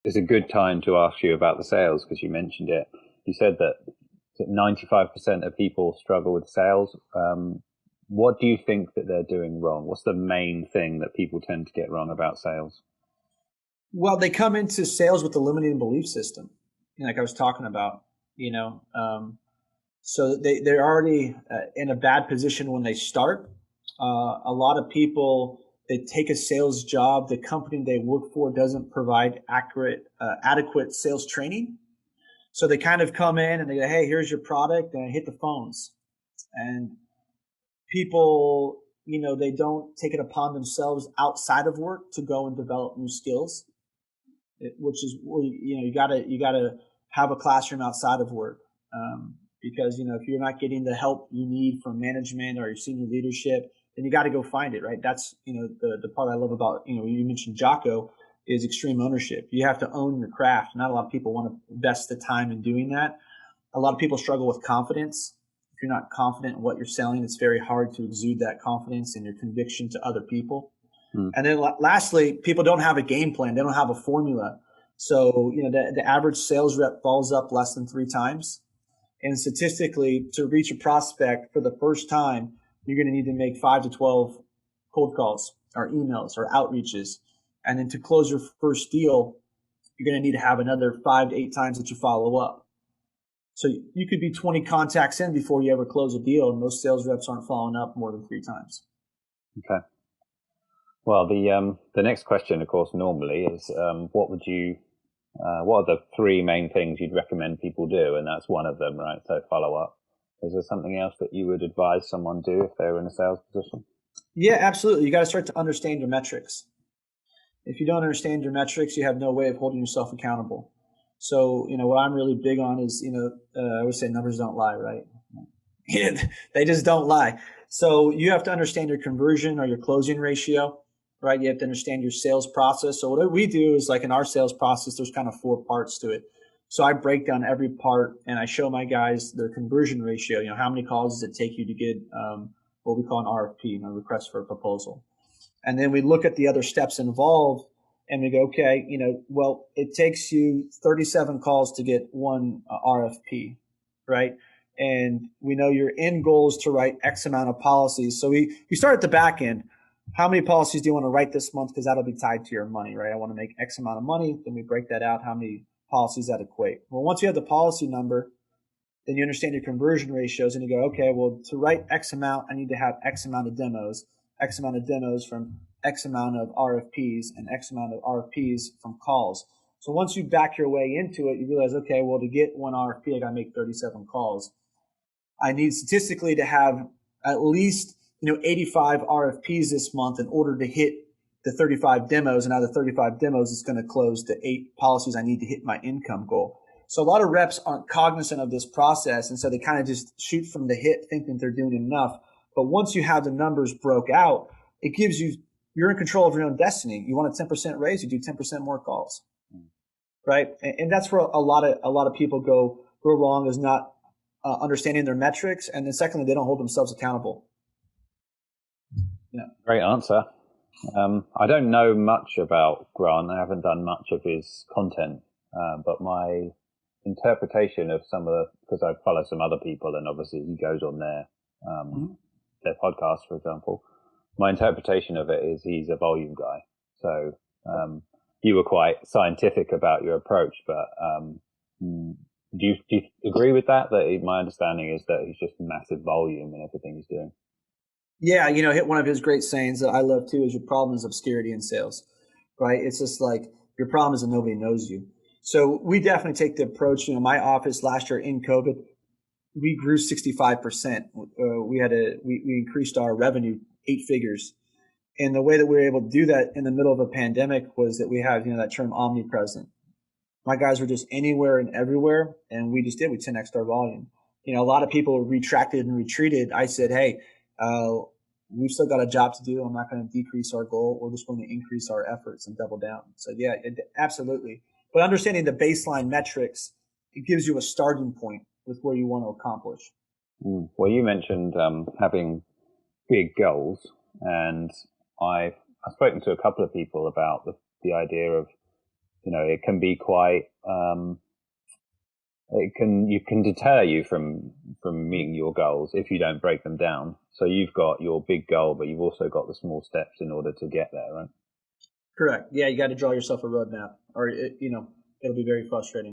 it's a good time to ask you about the sales because you mentioned it. You said that 95% of people struggle with sales. What do you think that they're doing wrong? What's the main thing that people tend to get wrong about sales? Well, they come into sales with a limiting belief system, like I was talking about, so they're already in a bad position when they start. A lot of people, they take a sales job, the company they work for doesn't provide adequate sales training. So they kind of come in and they go, hey, here's your product, and I hit the phones. And people, they don't take it upon themselves outside of work to go and develop new skills, which is, you gotta have a classroom outside of work. Because, if you're not getting the help you need from management or your senior leadership, then you got to go find it, right? That's, the part I love about, you mentioned Jocko, is extreme ownership. You have to own your craft. Not a lot of people want to invest the time in doing that. A lot of people struggle with confidence. If you're not confident in what you're selling, it's very hard to exude that confidence and your conviction to other people. And then lastly, people don't have a game plan. They don't have a formula. So, the average sales rep follows up less than 3 times. And statistically, to reach a prospect for the first time, you're going to need to make 5 to 12 cold calls or emails or outreaches. And then to close your first deal, you're going to need to have another 5 to 8 times that you follow up. So you could be 20 contacts in before you ever close a deal, and most sales reps aren't following up more than 3 times. Okay. Well, the next question, of course, normally is what are the 3 main things you'd recommend people do? And that's one of them, right? So follow up. Is there something else that you would advise someone do if they're in a sales position? Yeah, absolutely. You got to start to understand your metrics. If you don't understand your metrics, you have no way of holding yourself accountable. So, what I'm really big on is, I always say numbers don't lie, right? They just don't lie. So you have to understand your conversion or your closing ratio, right? You have to understand your sales process. So what we do is, like in our sales process, there's kind of 4 parts to it. So I break down every part and I show my guys their conversion ratio. How many calls does it take you to get what we call an RFP, a request for a proposal? And then we look at the other steps involved and we go, okay, well, it takes you 37 calls to get one RFP, right? And we know your end goal is to write X amount of policies. So we start at the back end. How many policies do you want to write this month? Because that'll be tied to your money, right? I want to make X amount of money. Then we break that out. How many policies that equate? Well, once you have the policy number, then you understand your conversion ratios and you go, okay, well, to write X amount, I need to have X amount of demos from X amount of RFPs and X amount of RFPs from calls. So once you back your way into it, you realize, okay, well, to get one RFP, I got to make 37 calls. I need statistically to have at least 85 RFPs this month in order to hit the 35 demos. And out of the 35 demos, it's going to close the 8 policies I need to hit my income goal. So a lot of reps aren't cognizant of this process. And so they kind of just shoot from the hip thinking they're doing enough. But once you have the numbers broke out, it gives you're in control of your own destiny. You want a 10% raise, you do 10% more calls, right? And that's where a lot of people go wrong, is not understanding their metrics. And then secondly, they don't hold themselves accountable. Yeah. Great answer. I don't know much about Grant. I haven't done much of his content, but my interpretation of because I follow some other people and obviously he goes on their podcast, for example. My interpretation of it is he's a volume guy. So you were quite scientific about your approach, but do you agree with that? That my understanding is that he's just massive volume in everything he's doing. Yeah, hit one of his great sayings that I love too is your problem is obscurity in sales, right? It's just like your problem is that nobody knows you. So we definitely take the approach. My office last year in COVID, we grew 65%. We increased our revenue 8 figures. And the way that we were able to do that in the middle of a pandemic was that we have, that term omnipresent. My guys were just anywhere and everywhere. And we 10x'd our volume. A lot of people retracted and retreated. I said, hey, we've still got a job to do. I'm not going to decrease our goal. We're just going to increase our efforts and double down. So yeah, absolutely. But understanding the baseline metrics, it gives you a starting point with where you want to accomplish. Well, you mentioned having big goals, and I've spoken to a couple of people about the idea of it can be quite, you can deter you from meeting your goals if you don't break them down. So you've got your big goal, but you've also got the small steps in order to get there, right? Correct. Yeah, you got to draw yourself a roadmap, or it'll be very frustrating.